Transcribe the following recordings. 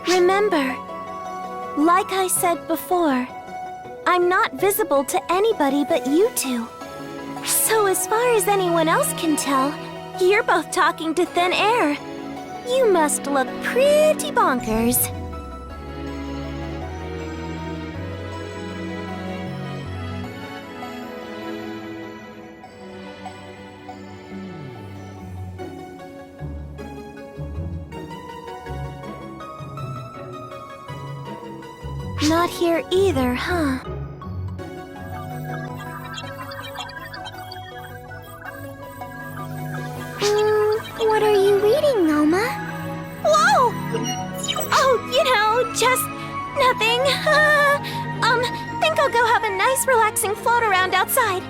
Remember, like I said before, I'm not visible to anybody but you two. So as far as anyone else can tell, you're both talking to thin air. You must look pretty bonkers. Not here either, huh? What are you reading, Noma? Whoa! Oh, just nothing. Think I'll go have a nice relaxing float around outside.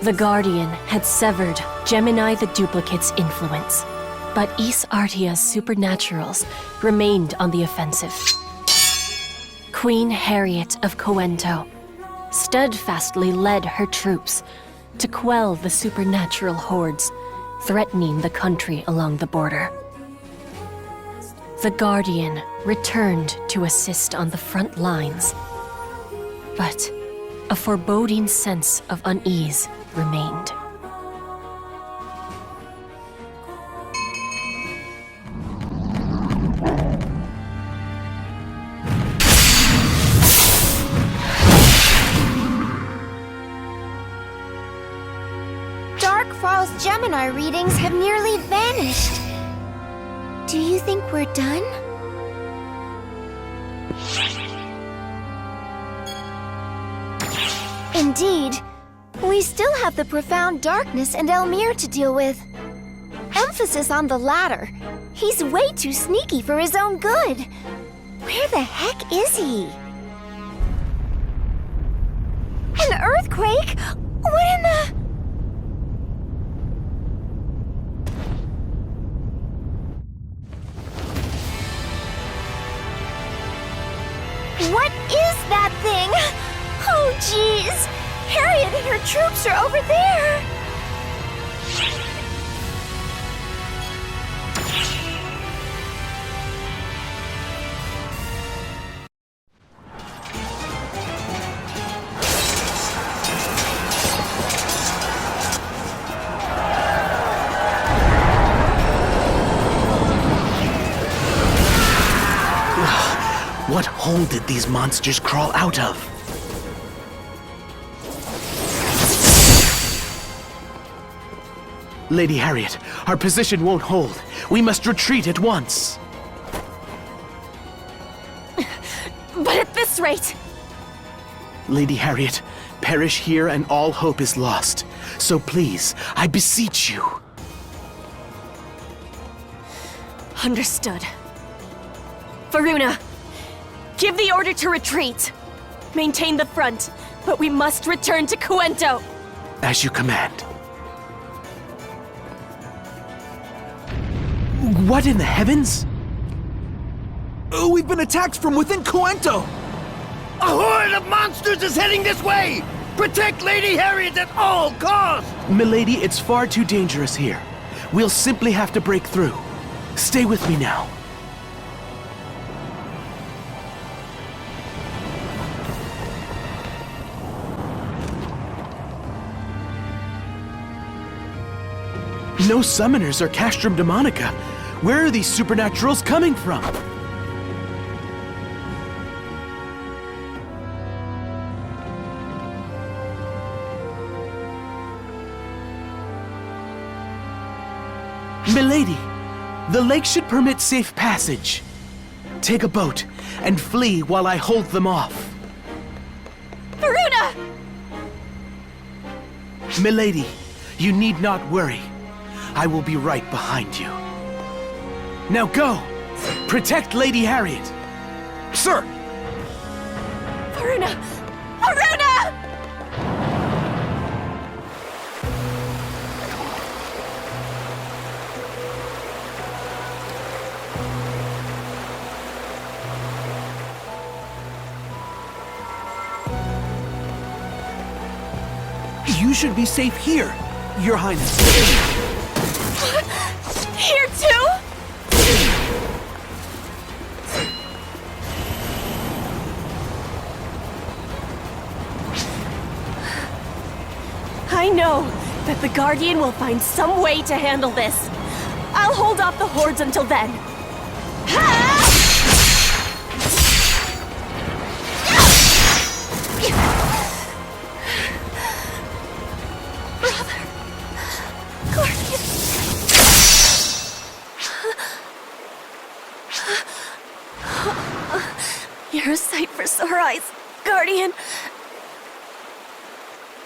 The Guardian had severed Gemini the Duplicate's influence, but Ys Artia's supernaturals remained on the offensive. Queen Harriet of Coento steadfastly led her troops to quell the supernatural hordes threatening the country along the border. The Guardian returned to assist on the front lines, but a foreboding sense of unease remained. Dark Falz Gemini readings have nearly vanished. Do you think we're done? Indeed. We still have the profound darkness and Elmir to deal with. Emphasis on the latter. He's way too sneaky for his own good. Where the heck is he? An earthquake? What in the... What is that thing? Oh, jeez! Harriet and her troops are over there! What hole did these monsters crawl out of? Lady Harriet, our position won't hold. We must retreat at once. But at this rate... Lady Harriet, perish here and all hope is lost. So please, I beseech you. Understood. Varuna, give the order to retreat. Maintain the front, but we must return to Cuento. As you command. What in the heavens? Oh, we've been attacked from within Cuento! A horde of monsters is heading this way! Protect Lady Harriet at all costs! Milady, it's far too dangerous here. We'll simply have to break through. Stay with me now. No summoners or castrum demonica. Where are these supernaturals coming from? Milady, the lake should permit safe passage. Take a boat and flee while I hold them off. Varuna! Milady, you need not worry. I will be right behind you. Now go! Protect Lady Harriet! Sir! Varuna! Varuna! You should be safe here, Your Highness. Here too? I know that the Guardian will find some way to handle this. I'll hold off the hordes until then. Brother, Guardian. You're a sight for sore eyes, Guardian.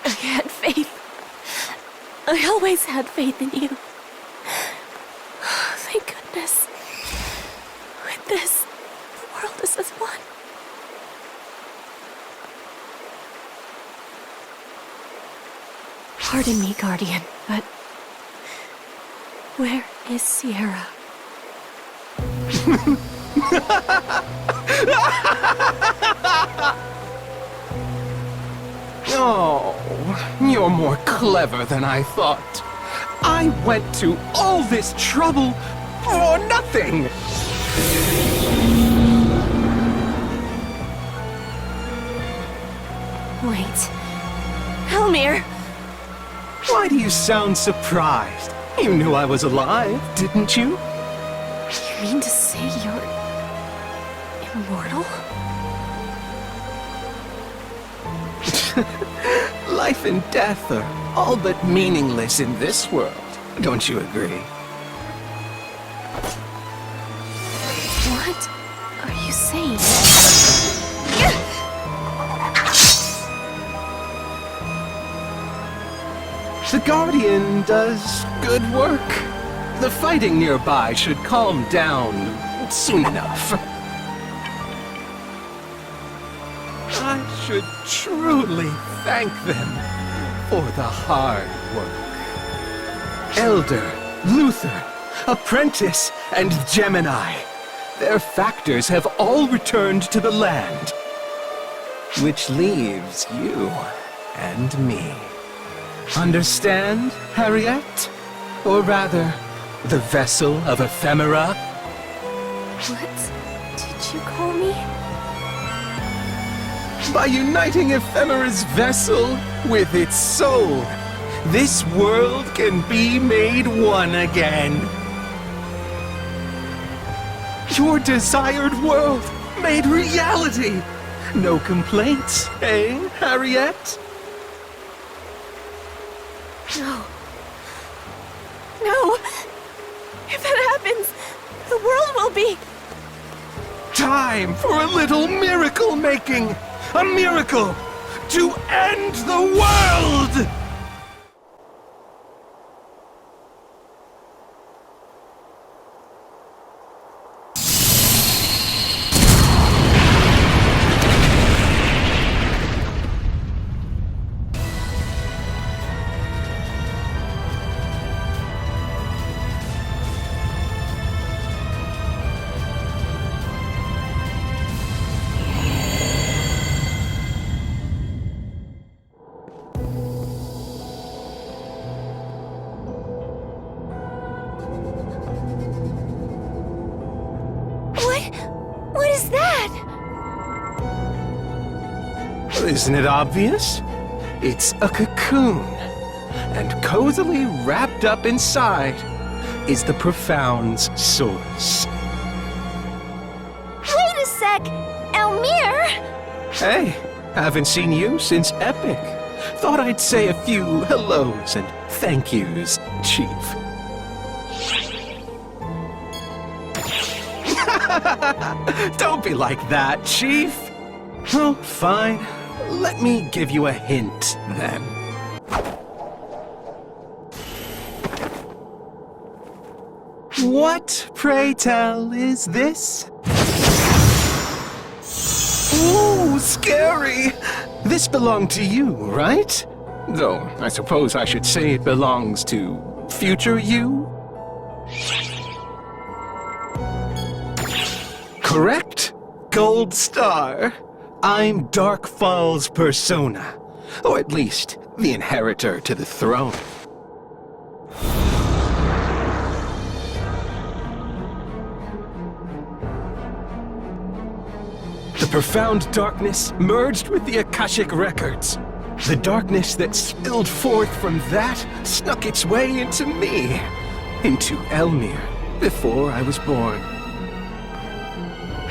I had faith. I always had faith in you. Thank goodness. With this, the world is as one. Pardon me, Guardian, but where is Sierra? Oh, you're more clever than I thought. I went to all this trouble for nothing. Wait. Elmir! Why do you sound surprised? You knew I was alive, didn't you? You mean to say you're immortal? Life and death are all but meaningless in this world. Don't you agree? What are you saying? The Guardian does good work. The fighting nearby should calm down soon enough. I should truly thank them for the hard work. Elder, Luther, Apprentice, and Gemini. Their factors have all returned to the land. Which leaves you and me. Understand, Harriet? Or rather, the vessel of ephemera? What did you call me? By uniting ephemera's vessel with its soul, this world can be made one again. Your desired world made reality. No complaints, eh, Harriet? No. No! If that happens, the world will be... Time for a little miracle making! A miracle to end the world! Isn't it obvious? It's a cocoon. And cozily wrapped up inside is the Profound's source. Wait a sec! Elmir! Hey, haven't seen you since Epic. Thought I'd say a few hellos and thank yous, Chief. Don't be like that, Chief. Oh, fine. Let me give you a hint, then. What, pray tell, is this? Ooh, scary! This belonged to you, right? Though, I suppose I should say it belongs to future you? Correct? Gold star. I'm Dark Falz Persona. Or at least, the inheritor to the throne. The profound darkness merged with the Akashic records. The darkness that spilled forth from that snuck its way into me. Into Elmir, before I was born.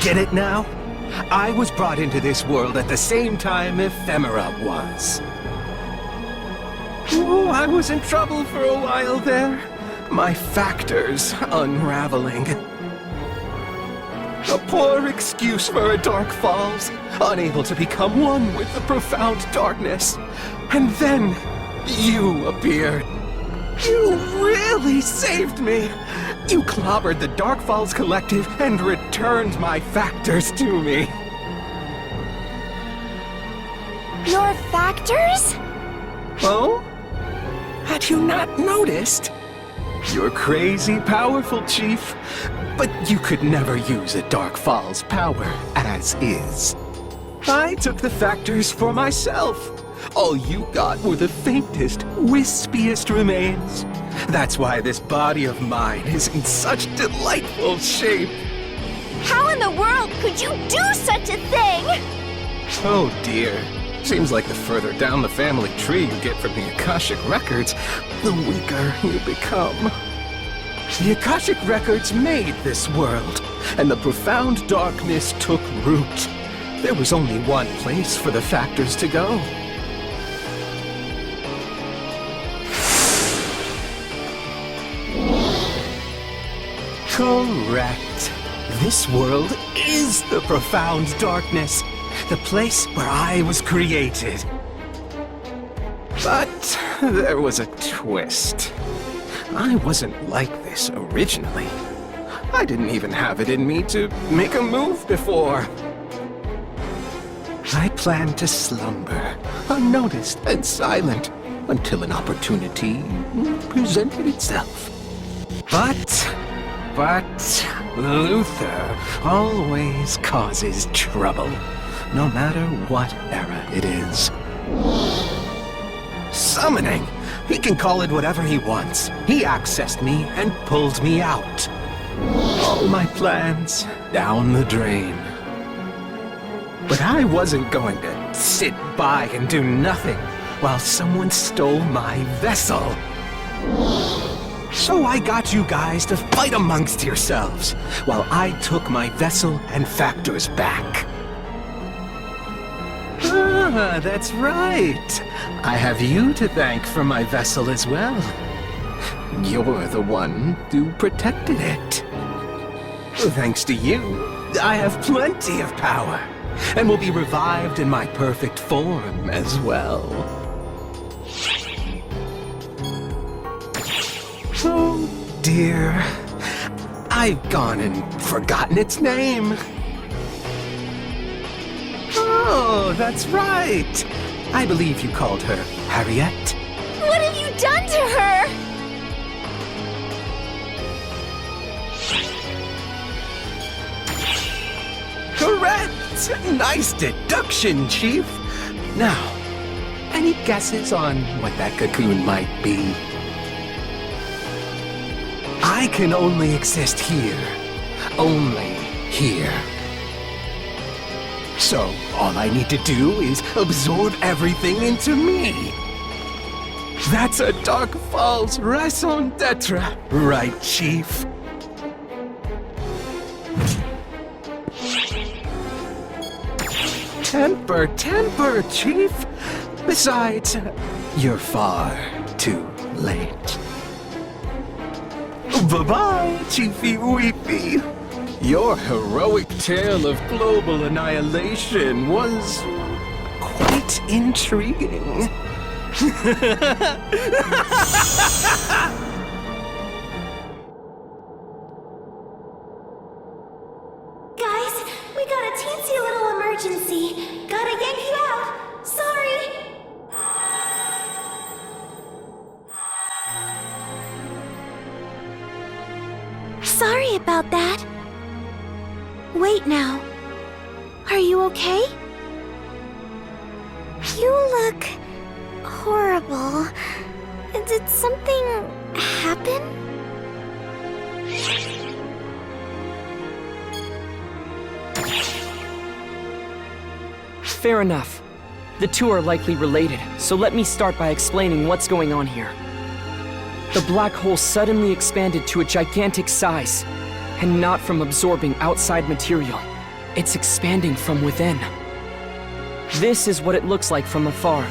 Get it now? I was brought into this world at the same time Ephemera was. Oh, I was in trouble for a while there. My factors unraveling. A poor excuse for a Dark Falz, unable to become one with the profound darkness. And then, you appeared. You really saved me. You clobbered the Dark Falz Collective and returned my factors to me. Your factors? Oh? Had you not noticed? You're crazy powerful, Chief. But you could never use a Dark Falz power as is. I took the factors for myself. All you got were the faintest, wispiest remains. That's why this body of mine is in such delightful shape. How in the world could you do such a thing? Oh dear. Seems like the further down the family tree you get from the Akashic records, the weaker you become. The Akashic records made this world, and the profound darkness took root. There was only one place for the factors to go. Correct. This world is the profound darkness, the place where I was created. But there was a twist. I wasn't like this originally. I didn't even have it in me to make a move before. I planned to slumber, unnoticed and silent, until an opportunity presented itself. But Luther always causes trouble, no matter what era it is. Summoning! He can call it whatever he wants. He accessed me and pulled me out. All my plans down the drain. But I wasn't going to sit by and do nothing while someone stole my vessel. So I got you guys to fight amongst yourselves, while I took my vessel and factors back. Ah, that's right. I have you to thank for my vessel as well. You're the one who protected it. Thanks to you, I have plenty of power, and will be revived in my perfect form as well. Oh dear, I've gone and forgotten its name. Oh, that's right. I believe you called her Harriet. What have you done to her? Correct! Nice deduction, Chief. Now, any guesses on what that cocoon might be? I can only exist here. Only here. So, all I need to do is absorb everything into me. That's a Dark Falz raison d'etre, right, Chief? Temper, Chief. Besides, you're far too late. Bye-bye, Chiefy Weepy. Your heroic tale of global annihilation was quite intriguing. Guys, we got a teensy little emergency. Gotta yank you out. Sorry. Sorry about that. Wait now. Are you okay? You look horrible. Did something happen? Fair enough. The two are likely related, so let me start by explaining what's going on here. The black hole suddenly expanded to a gigantic size, and not from absorbing outside material. It's expanding from within. This is what it looks like from afar.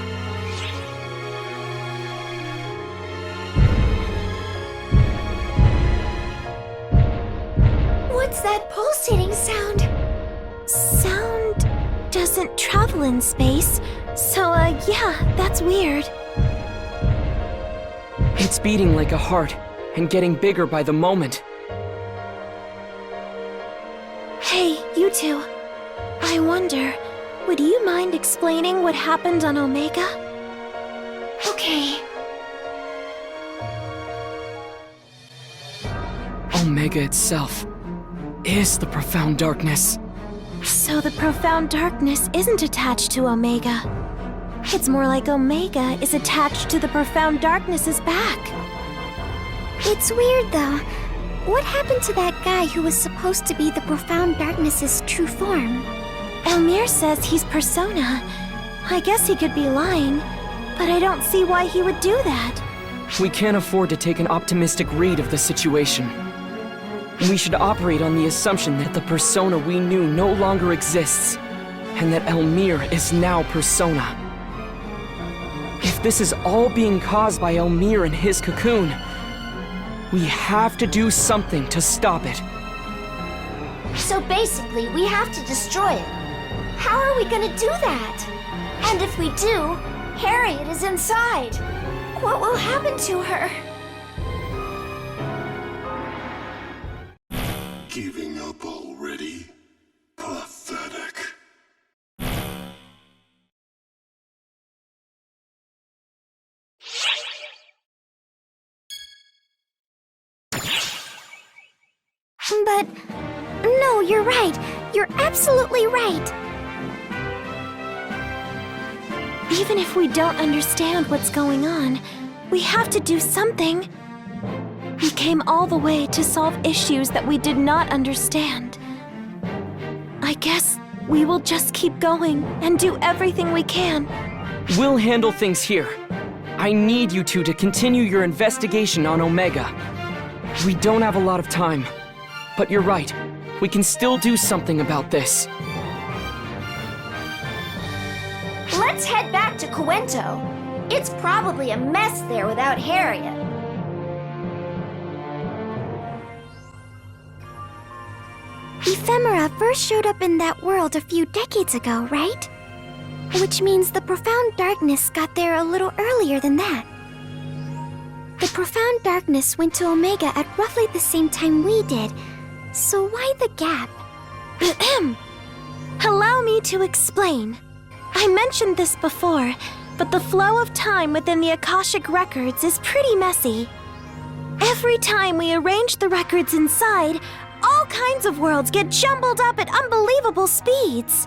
What's that pulsating sound? Sound doesn't travel in space, so yeah, that's weird. It's beating like a heart, and getting bigger by the moment. Hey, you two. I wonder, would you mind explaining what happened on Omega? Okay. Omega itself is the profound darkness. So the profound darkness isn't attached to Omega. It's more like Omega is attached to the profound darkness's back. It's weird, though. What happened to that guy who was supposed to be the profound darkness's true form? Elmir says he's Persona. I guess he could be lying, but I don't see why he would do that. We can't afford to take an optimistic read of the situation. We should operate on the assumption that the Persona we knew no longer exists, and that Elmir is now Persona. If this is all being caused by Elmir and his cocoon, we have to do something to stop it. So basically, we have to destroy it. How are we gonna do that? And if we do, Harriet is inside. What will happen to her? Giving up already? Pathetic. But... no, you're right. You're absolutely right. Even if we don't understand what's going on, we have to do something. We came all the way to solve issues that we did not understand. I guess we will just keep going and do everything we can. We'll handle things here. I need you two to continue your investigation on Omega. We don't have a lot of time. But you're right. We can still do something about this. Let's head back to Cuento. It's probably a mess there without Harriet. Ephemera first showed up in that world a few decades ago, right? Which means the profound darkness got there a little earlier than that. The profound darkness went to Omega at roughly the same time we did, so why the gap? Allow me to explain. I mentioned this before, but the flow of time within the Akashic records is pretty messy. Every time we arrange the records inside, all kinds of worlds get jumbled up at unbelievable speeds.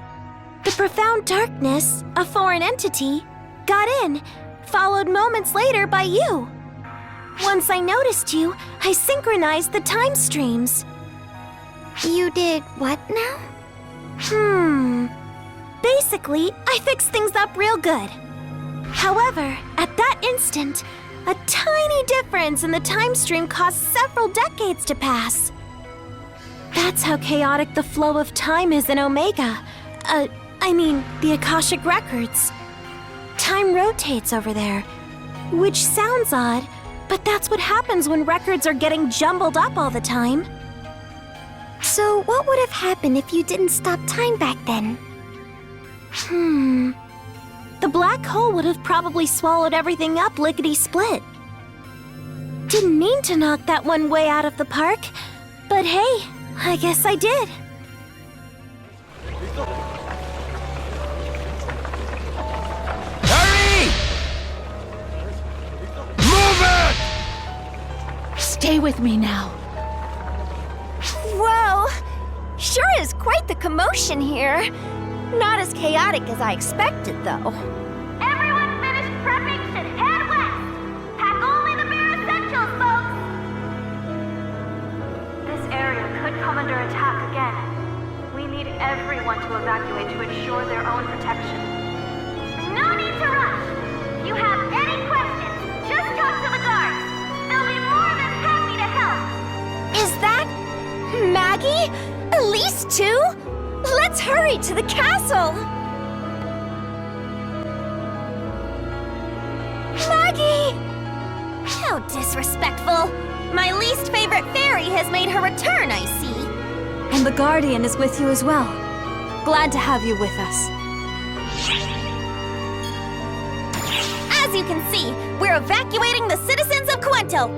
The profound darkness, a foreign entity, got in, followed moments later by you. Once I noticed you, I synchronized the time streams. You did what now? Basically, I fixed things up real good. However, at that instant, a tiny difference in the time stream caused several decades to pass. That's how chaotic the flow of time is in Omega. The Akashic Records. Time rotates over there, which sounds odd, but that's what happens when records are getting jumbled up all the time. So what would have happened if you didn't stop time back then? The black hole would have probably swallowed everything up lickety-split. Didn't mean to knock that one way out of the park, but hey, I guess I did. Hurry! Move it! Stay with me now. Whoa! Sure is quite the commotion here. Not as chaotic as I expected, though. Everyone finished prepping should head west. Pack only the bare essentials, folks. This area could come under attack again. We need everyone to evacuate to ensure their own protection. No need to rush. If you have any questions, just talk to the guards. They'll be more than happy to help. Is that Maggie? Elise too? Let's hurry to the castle! Maggie! How disrespectful. My least favorite fairy has made her return, I see. And the Guardian is with you as well. Glad to have you with us. As you can see, we're evacuating the citizens of Cuento.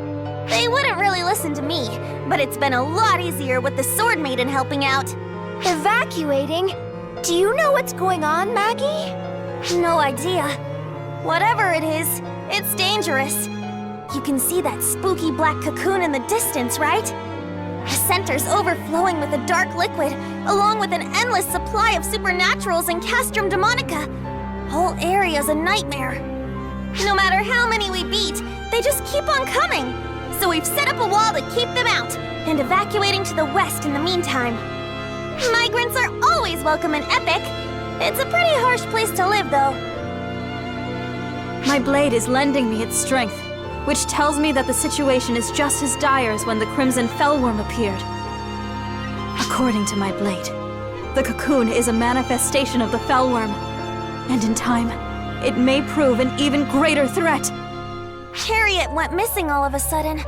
They wouldn't really listen to me, but it's been a lot easier with the Sword Maiden helping out. Evacuating? Do you know what's going on, Maggie? No idea. Whatever it is, it's dangerous. You can see that spooky black cocoon in the distance, right? The center's overflowing with a dark liquid, along with an endless supply of supernaturals and Castrum Demonica. Whole area's a nightmare. No matter how many we beat, they just keep on coming. So we've set up a wall to keep them out, and evacuating to the west in the meantime. Migrants are always welcome in Epic. It's a pretty harsh place to live, though. My blade is lending me its strength, which tells me that the situation is just as dire as when the Crimson Fellworm appeared. According to my blade, the cocoon is a manifestation of the Fellworm, and in time, it may prove an even greater threat. Harriet went missing all of a sudden,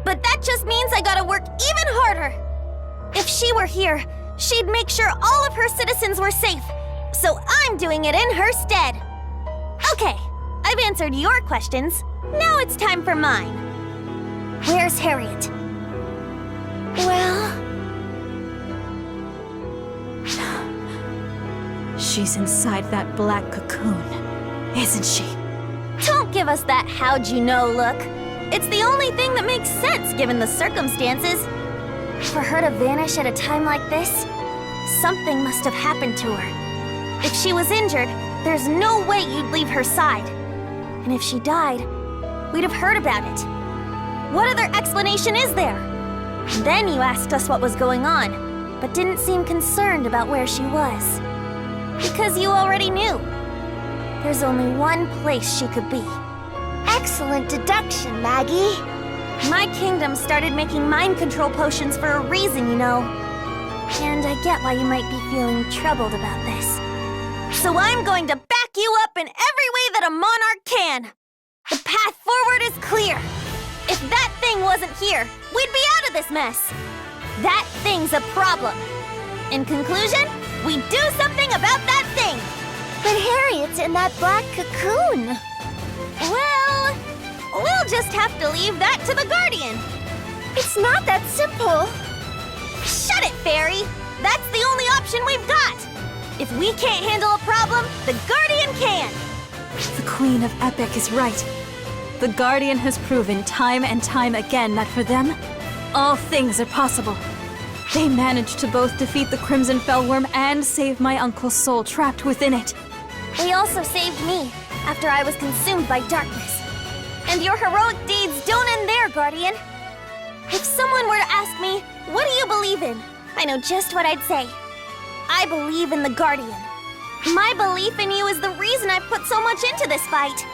but that just means I gotta work even harder. If she were here, she'd make sure all of her citizens were safe, so I'm doing it in her stead. Okay, I've answered your questions. Now it's time for mine. Where's Harriet? Well... She's inside that black cocoon, isn't she? Don't give us that how'd you know look. It's the only thing that makes sense given the circumstances. For her to vanish at a time like this, something must have happened to her. If she was injured, there's no way you'd leave her side. And if she died, we'd have heard about it. What other explanation is there? And then you asked us what was going on, but didn't seem concerned about where she was. Because you already knew. There's only one place she could be. Excellent deduction, Maggie. My kingdom started making mind control potions for a reason, you know. And I get why you might be feeling troubled about this. So I'm going to back you up in every way that a monarch can. The path forward is clear. If that thing wasn't here, we'd be out of this mess. That thing's a problem. In conclusion, we do something about that thing. But Harriet's in that black cocoon. Well, we'll just have to leave that to the Guardian. It's not that simple. Shut it, Fairy! That's the only option we've got! If we can't handle a problem, the Guardian can! The Queen of Epic is right. The Guardian has proven time and time again that for them, all things are possible. They managed to both defeat the Crimson Fellworm and save my uncle's soul trapped within it. They also saved me after I was consumed by darkness. And your heroic deeds don't end there, Guardian. If someone were to ask me, what do you believe in? I know just what I'd say. I believe in the Guardian. My belief in you is the reason I've put so much into this fight.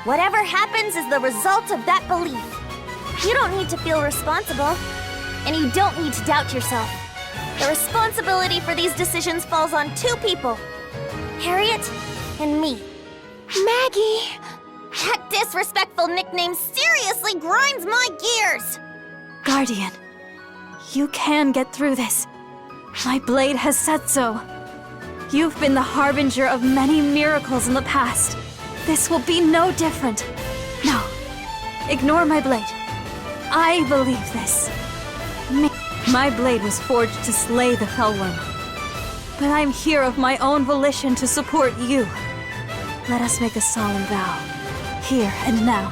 Whatever happens is the result of that belief. You don't need to feel responsible, and you don't need to doubt yourself. The responsibility for these decisions falls on two people, Harriet and me. Maggie! That disrespectful nickname seriously grinds my gears! Guardian, you can get through this. My blade has said so. You've been the harbinger of many miracles in the past. This will be no different. No, ignore my blade. I believe this. My blade was forged to slay the Fellworm. But I'm here of my own volition to support you. Let us make a solemn vow, here and now.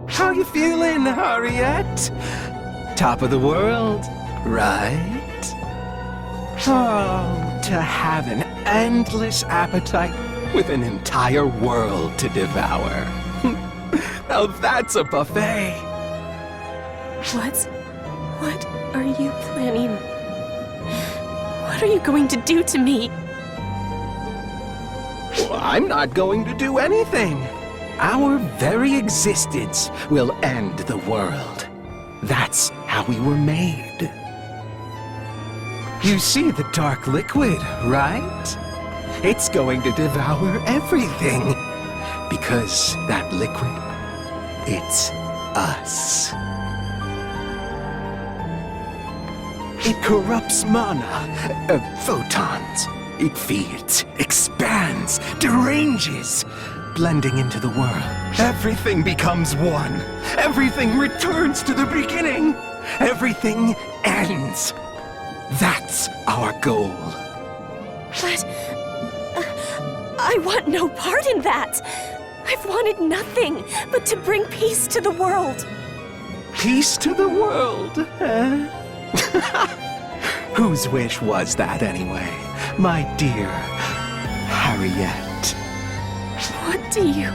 How you feeling, Harriet? Top of the world, right? Oh, to have an endless appetite with an entire world to devour. Now that's a buffet. What are you planning? What are you going to do to me? Well, I'm not going to do anything. Our very existence will end the world. That's how we were made. You see the dark liquid, right? It's going to devour everything. Because that liquid, it's us. It corrupts mana, photons. It feeds, expands, deranges, blending into the world. Everything becomes one. Everything returns to the beginning. Everything ends. That's our goal. But I want no part in that. I've wanted nothing but to bring peace to the world. Peace to the world, huh? Whose wish was that anyway, my dear Harriet? What do you...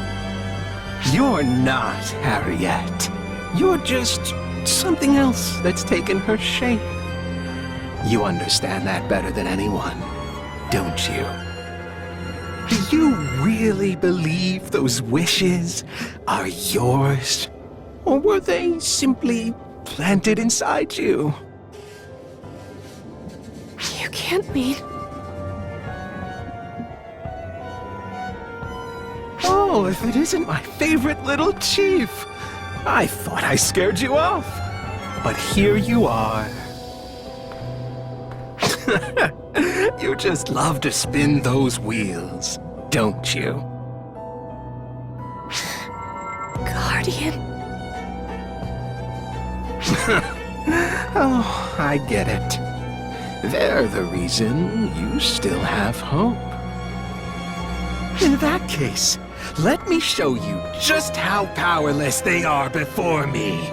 You're not Harriet. You're just something else that's taken her shape. You understand that better than anyone, don't you? Do you really believe those wishes are yours? Or were they simply planted inside you? You can't mean... Oh, if it isn't my favorite little chief! I thought I scared you off. But here you are. You just love to spin those wheels, don't you? Guardian... Oh, I get it. They're the reason you still have hope. In that case, let me show you just how powerless they are before me.